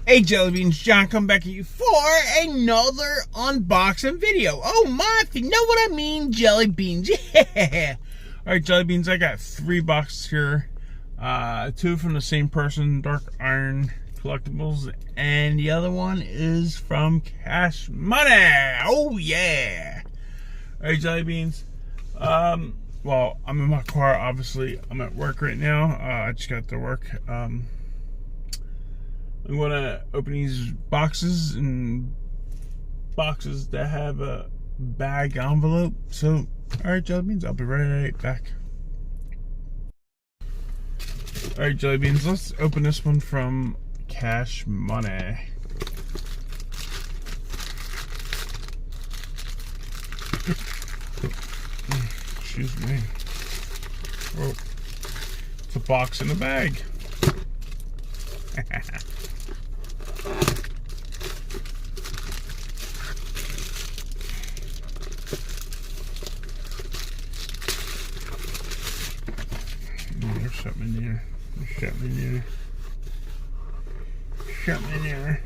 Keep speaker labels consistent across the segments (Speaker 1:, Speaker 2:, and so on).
Speaker 1: Hey Jelly Beans, John coming back at you for another unboxing video. Oh my, if you know what I mean, Jelly Beans, yeah. Alright Jelly Beans, I got 3 boxes here. 2 from the same person, Dark Iron Collectibles, and the other one is from Cash Money. Oh yeah. Alright Jelly Beans, well, I'm in my car, obviously. I'm at work right now. I just got to work. I'm gonna open these boxes and boxes that have a bag envelope. So, alright Jelly Beans, I'll be right back. Alright Jelly Beans, let's open this one from Cash Money. Excuse me. Oh, it's a box in a bag. There's something in there. There's something in there. Something in there.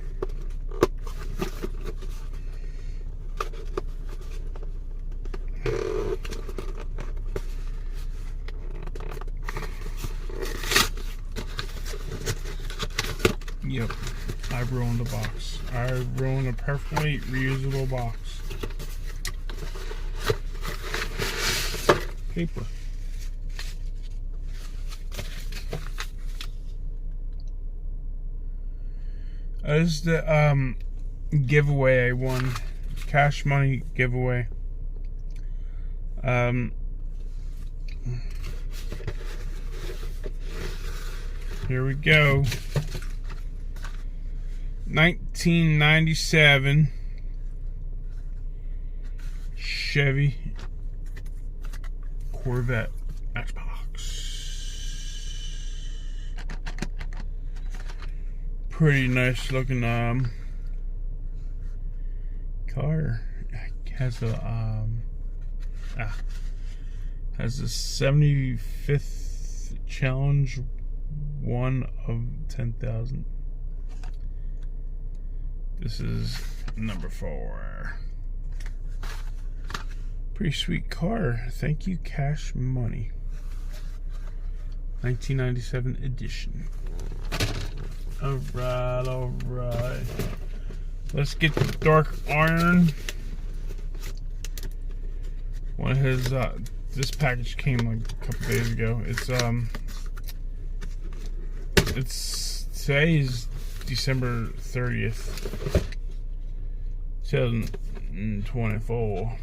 Speaker 1: Yep, I ruined the box. I ruined a perfectly reusable box. Paper. This is the giveaway I won. Cash Money giveaway. Here we go. 1997 Chevy Corvette Xbox. Pretty nice looking car. Has a has a 75th challenge, 1 of 10,000. This is number 4. Pretty sweet car. Thank you, Cash Money. 1997 edition. Alright, alright. Let's get the Dark Iron. One of his, this package came like a couple days ago. It's today's December 30th, 2024.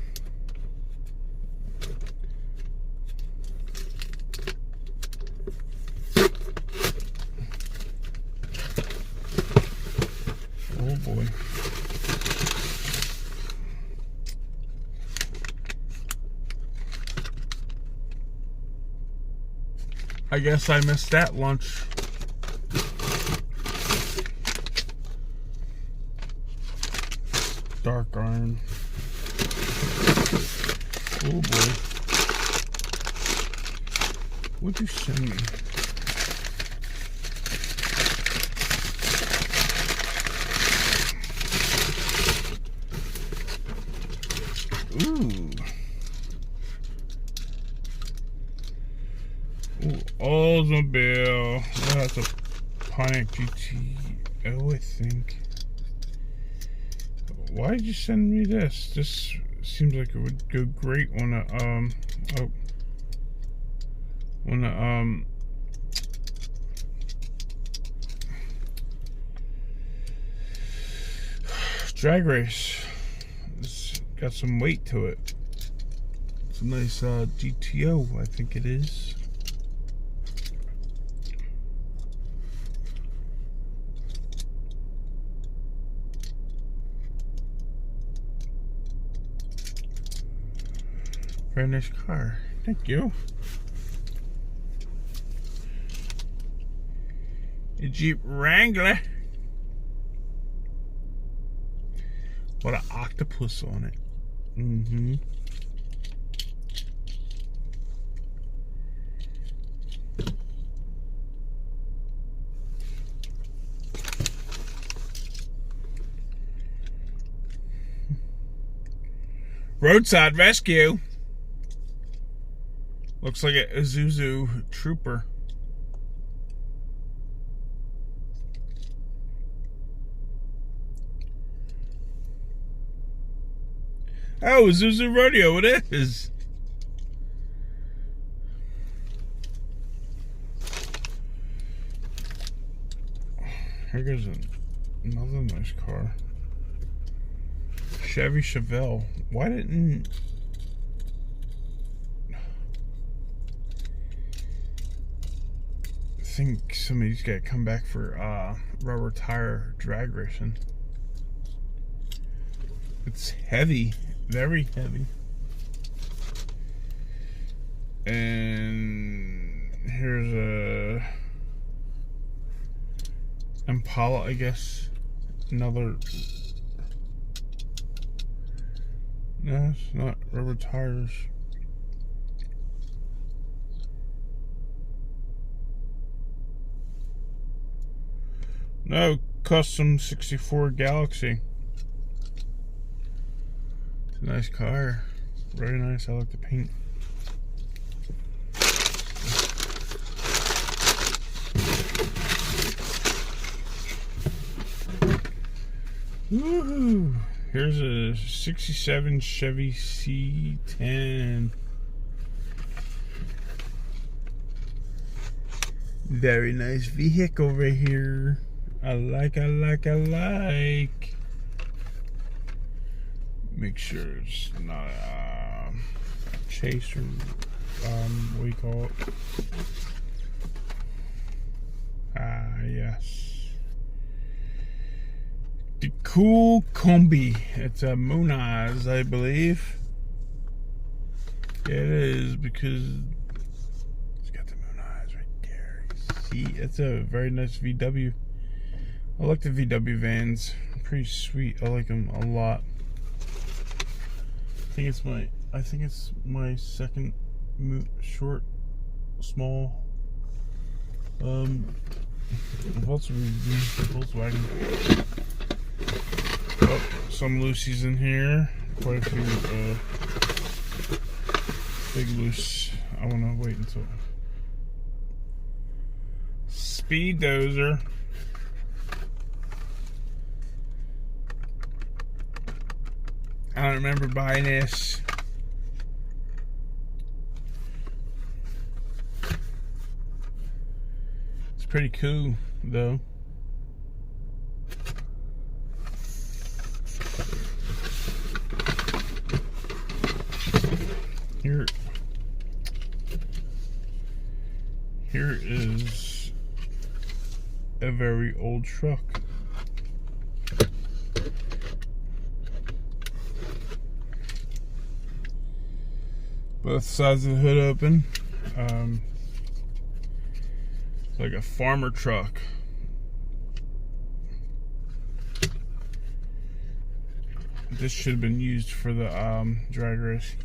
Speaker 1: Oh boy. I guess I missed that lunch. Dark Iron. Oh boy. What'd you send me? Ooh. Ooh, Oldsmobile. That's a Pontiac GTO, I think. Why did you send me this? This seems like it would go great on a drag race. It's got some weight to it. It's a nice GTO, I think it is. Very nice car. Thank you. A Jeep Wrangler. What an octopus on it. Mm-hmm. Roadside rescue. Looks like a Isuzu Trooper. Oh, Isuzu Rodeo, it is. Here goes another nice car. Chevy Chevelle. Why didn't... I think somebody's got to come back for rubber tire drag racing. It's heavy. Very heavy. And here's a Impala, I guess. Another... No, it's not rubber tires. No, custom 64 Galaxy. It's a nice car. Very nice. I like the paint. Woohoo! Here's a 67 Chevy C10. Very nice vehicle right here. I like. Make sure it's not a chase or what do you call it? Yes. The Cool Combi. It's a Munaz, I believe. Yeah, it is, because it's got the Munaz right there. See, it's a very nice VW. I like the VW vans. Pretty sweet. I like them a lot. I think it's my second small. I've also reviewed the Volkswagen. Oh, some loosies in here. Quite a few big loose. I want to wait until Speed Dozer. I don't remember buying this. It's pretty cool, though. Here is a very old truck. Both sides of the hood open. It's like a farmer truck. This should have been used for the drag race.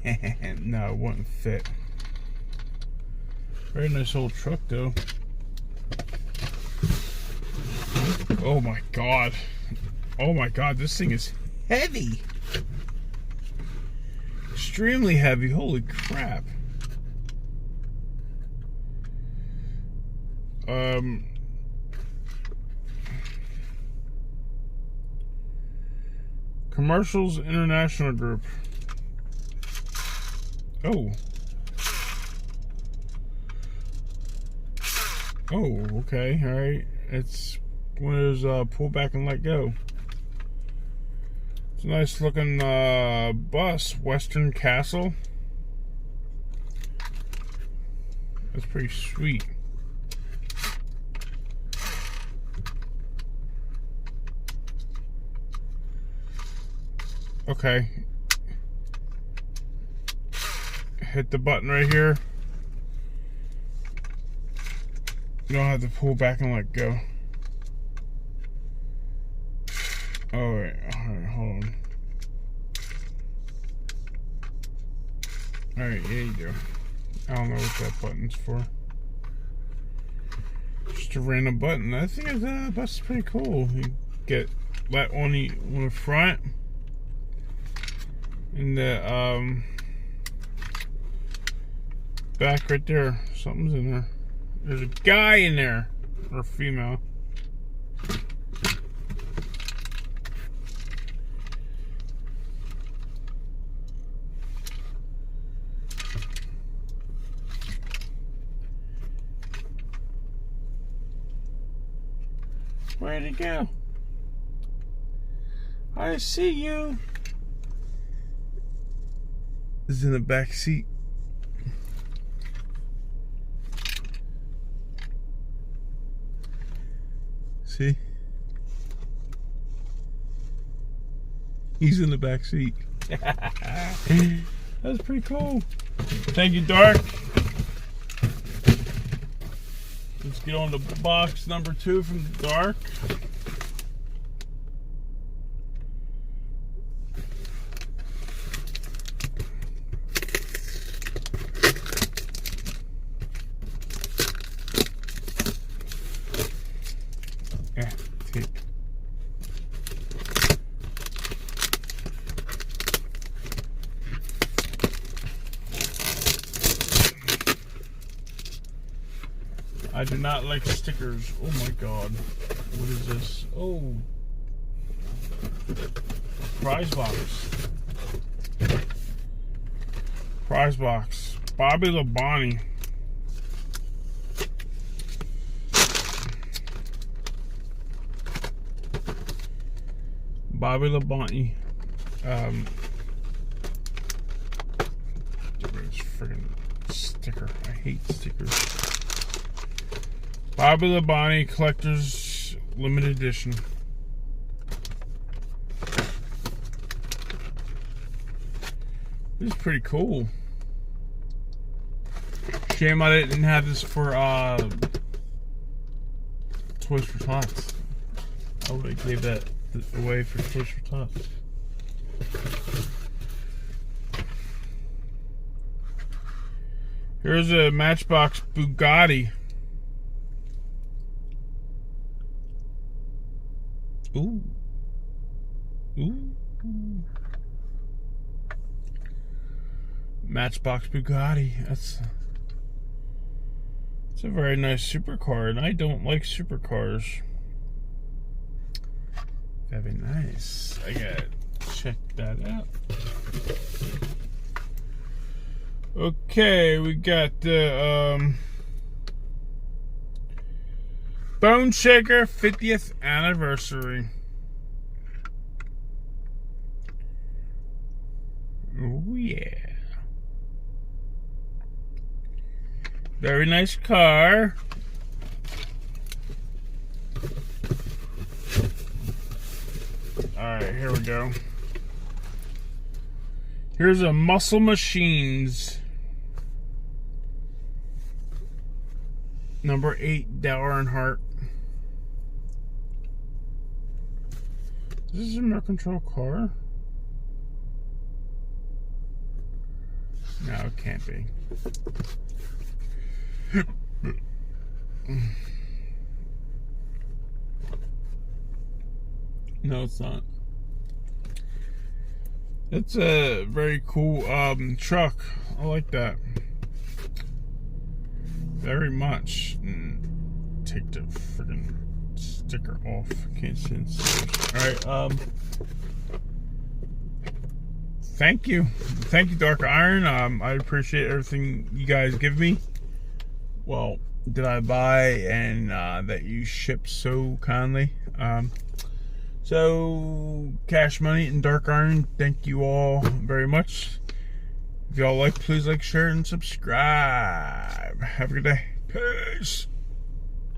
Speaker 1: No, it wouldn't fit. Very nice old truck, though. Oh my god. Oh my god, this thing is heavy. Extremely heavy. Holy crap. Commercials International Group. Oh. Oh, okay. Alright. It's one of those pull back and let go. It's a nice looking bus. Western Castle. That's pretty sweet. Okay. Hit the button right here. You don't have to pull back and let go. Oh wait, alright, hold on. Alright, yeah you do. I don't know what that button's for. Just a random button. I think that's pretty cool. You get that on the front. in the back right there. Something's in there. There's a guy in there, or female. Where'd he go? I see you. Is in the back seat. See? He's in the back seat. That's pretty cool. Thank you, Dark. Let's get on to box number 2 from Dark. Yeah, tape. I do not like stickers. Oh my god. What is this? Oh. Prize box. Prize box. Bobby Labonte. Bobby Labonte. Get rid of this friggin' sticker. I hate stickers. Bobby Labonte Collector's Limited Edition. This is pretty cool. Shame I didn't have this for Toys for Tots. I would have gave that away for Toys for Tots. Here's a Matchbox Bugatti. Ooh. Ooh. Matchbox Bugatti. That's a very nice supercar, and I don't like supercars. Very nice. I gotta check that out. Okay, we got the Bone Shaker 50th anniversary. Oh yeah. Very nice car. Alright, here we go. Here's a Muscle Machines number 8 Dale Earnhardt. Is this a remote control car? No, it can't be. No, it's not. It's a very cool truck. I like that very much. Take the freaking sticker off. Can't see the stickers. All right. Thank you, Dark Iron. I appreciate everything you guys give me. Well, did I buy and that you shipped so kindly. So, Cash Money and Dark Iron, thank you all very much. If y'all like, please like, share, and subscribe. Have a good day. Peace.